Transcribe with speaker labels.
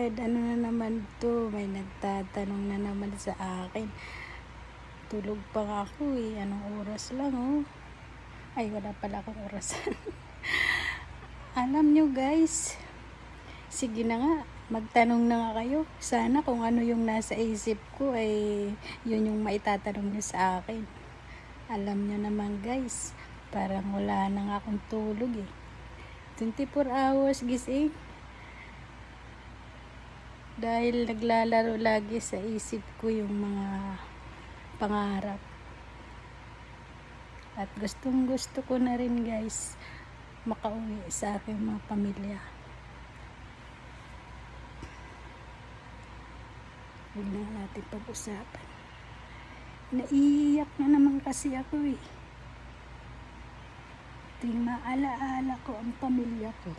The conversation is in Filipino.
Speaker 1: kapatid, ano na naman to? May nagtatanong na naman sa akin. Tulog pa nga ako eh. Anong oras lang oh? Ay, wala pala akong oras. Alam nyo guys, sige na nga, magtanong na nga kayo. Sana kung ano yung nasa isip ko ay yun yung maitatanong nyo sa akin. Alam nyo naman guys, parang wala na nga akong tulog eh. 24 hours gising. Dahil naglalaro lagi sa isip ko yung mga pangarap. At gustong gusto ko na rin guys makauwi sa aking mga pamilya. Huwag na natin pag-usapan. Naiiyak na naman kasi ako eh. Ting maalaala ko ang pamilya ko.